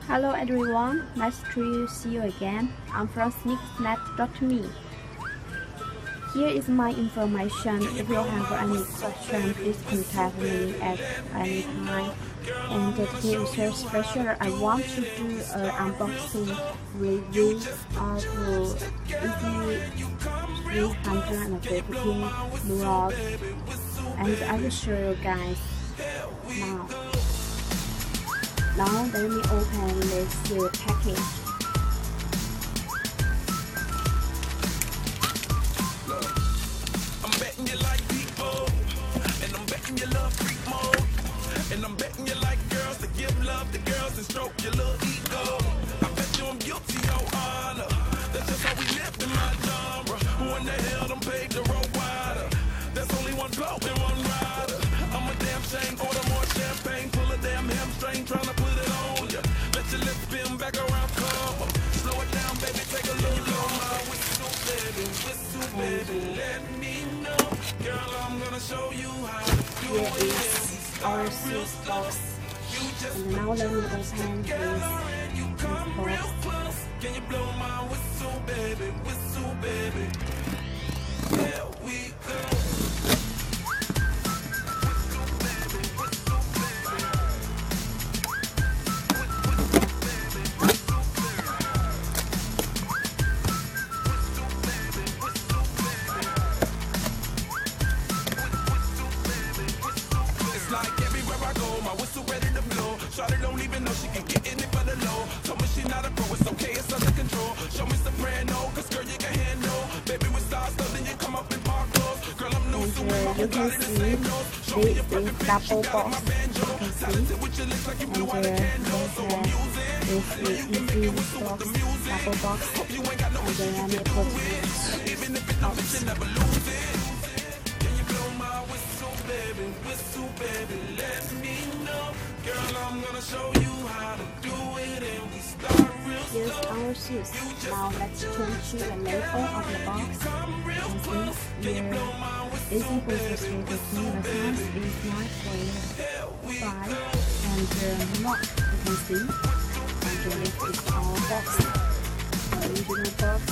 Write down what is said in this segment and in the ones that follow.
Hello everyone, nice to see you again. I'm from sneakersnet.me. Here is my information. If you have any question, please contact me at any time. And today is a special. I want to do an unboxing review of Yeezy 350 Moonrock, and I will show you guys now. Now let me open this package. I'm betting you like people, and I'm betting you love freak mode, and I'm betting you like girls to give love to girls and stroke your little ego. I bet you I'm guilty, your honor. That's just how we live in my genre. Who in the hell done paved the road wider? There's only one blow and one rider. I'm a damn shame, order more champagne, pull a damn hamstring, tryna put it on ya. Let your lips spin back around, come on. Slow it down, baby, take a little longer. Whistle, baby, let me know. Girl, I'm gonna show you how to do Here it. is our Swiss box. And now let me open this box. Can you blow my whistle, baby, whistle, baby? There we go. Shawty don't even know she can get in it for the low. Told me she not a pro, it's okay, it's under control. Show me soprano, cause girl you can handle. Baby with stars, so then you come up in park clothes. Girl I'm new, so we both got it the same nose. Show me your perfect pitch, you got my banjo. Talented with your lips like you blew out a candle. So I'm using, make it whistle with the music. Hope you ain't got no issues, you can prove it. Even if it don't fit, you never lose it. Can you blow my whistle, baby, let me know. Girl, I'm gonna show you how to do it, and we start real slow. Here's our shoes. Now let's change to the label of the box. You see here, Yeezy versus 350 size is 9.5 and not, you can see. And this is our box, the original box.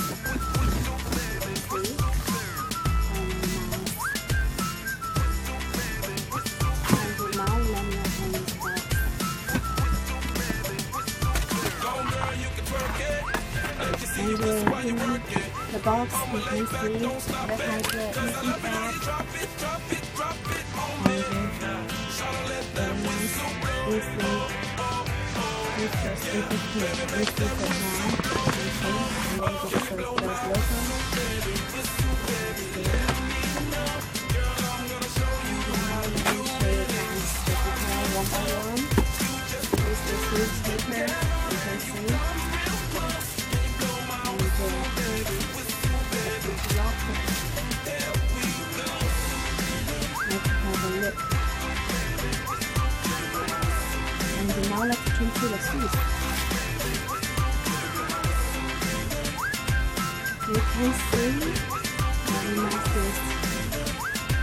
You see. And in the box you can see that has the Yeezy bag, and this is the and now let's turn to the shoes. You can see very nice,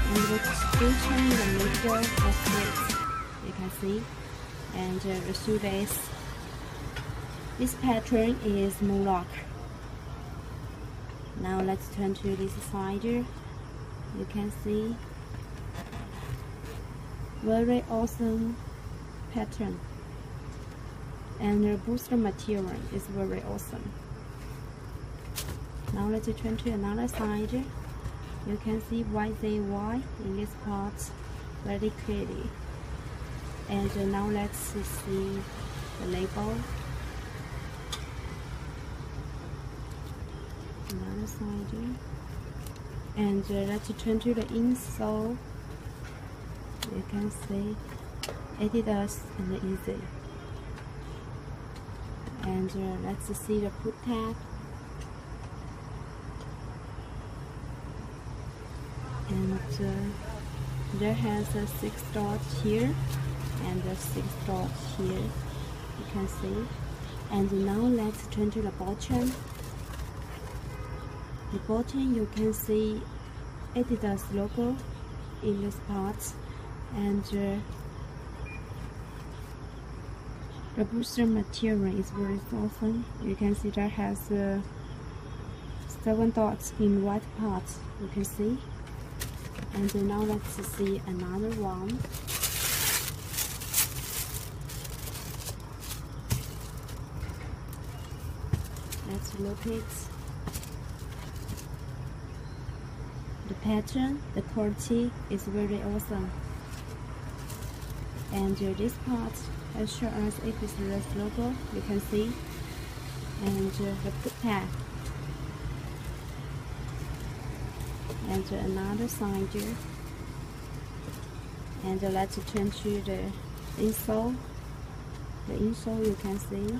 and the extension in the middle of it, you can see, and the shoe base. This pattern is Moonrock. Now let's turn to this side. You can see very awesome pattern, and the booster material is very awesome. Now let's turn to another side. You can see YZY in this part very clearly. And now let's see the label. Another side. And let's turn to the insole. You can see Adidas and Yeezy. And let's see the foot tag. And there has a 6 dots here and a 6 dots here, you can see. And now let's turn to the bottom. The bottom you can see Adidas logo in this part, and The booster material is very awesome. You can see that has 7 dots in white parts. You can see. And now let's see another one. Let's look at the pattern. The quality is very awesome. And this part as sure as it is the logo, you can see. And the foot pad. And another side here. And let's turn to the insole. The insole you can see.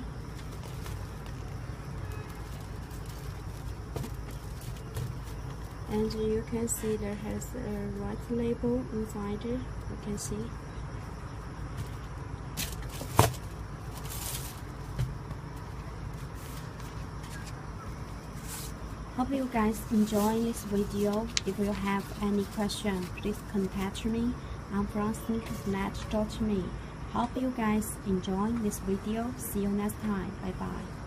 And you can see there has a white label inside it. You can see. Hope you guys enjoy this video. If you have any question, please contact me. I'm from sneakersnet.me. Hope you guys enjoy this video. See you next time. Bye bye.